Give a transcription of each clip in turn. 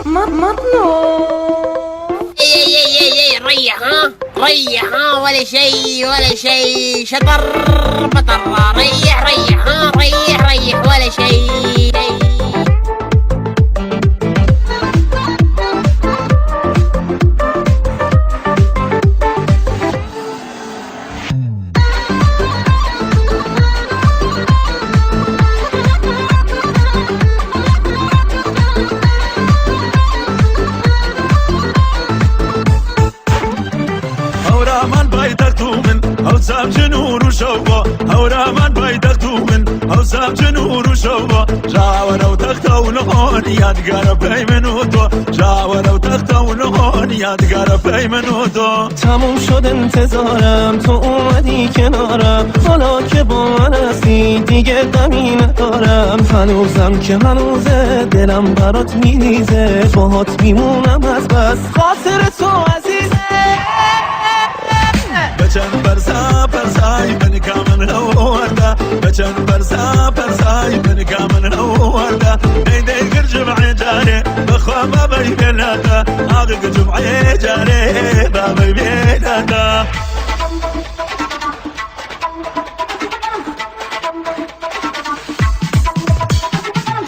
مطلوب. ريح ها ريح ها، ولا شيء ولا شيء، شطر بطر، ريح ريح ها، ريح ريح ولا شيء. هوسام جنور وشوبه هورا من بيدختو من هوسام جنور وشوبه جاورا وتخته ونهون يادقار بيمنوتو جاورا وتخته ونهون يادقار بيمنوتو. تموم شد انتظارم، تو اومدی کنارم، حالا که با من هستی دیگه غمی ندارم. هنوزم که هنوزه دلم برات میریزه، باهات میمونم از بس خاطر تو عزیزه. بچن برزا برزای من کامن هوردا، بچن برزا برزای من کامن هوردا. نیدی گر جمعی جاره بخوا بابی بلادا، آقا جمعی جاره بابی بلادا.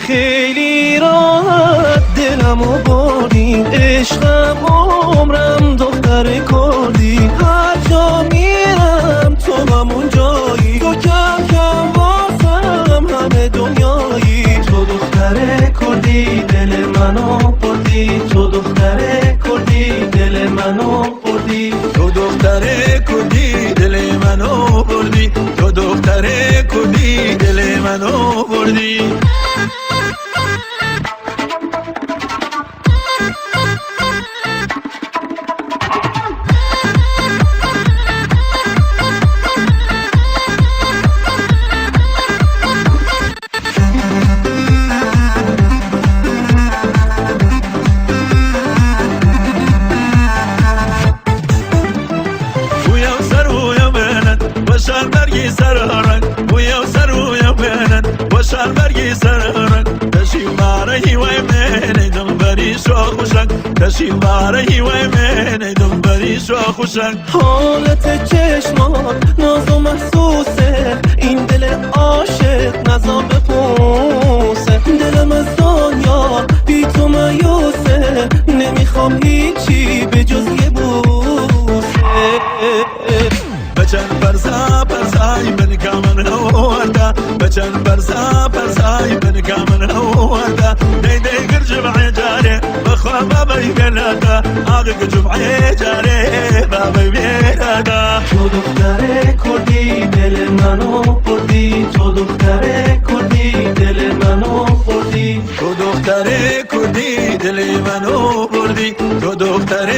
خیلی راحت دلمو بردی، عشقم عمرم دختر کردی. هر جا میرم تو همون جایی، تو کم کم واسم همه دنیایی. تو دختر کردی دل منو بردی، تو دختر کردی دل منو بردی. تو دختر کردی دل منو بردی، تو دختر کردی دل منو بردی. وشان برگی سرارن ویا سرو یا بنن، وشان برگی سرارن تشی ماره و من دم بری شو خوشن، تشی ماره و من دم بری شو خوشن. حالت چشمات ناز و محسوسه، این دل عاشق نزا بپوسه. دلم از دنیا بی تو مایوسه، نمیخوام هیچی به جز یه بوسه. بچن برزا برزای من کامن هوردا، بچن برزا برزای من کامن هوردا. نیدی گر جمعی جاره بخوا بابی بلادا، آقا جمعی جاره بابی بلادا. تو دختر کردی دل منو بردی، تو دختر کردی دل منو بردی. تو دختر کردی دل منو بردی، تو دختر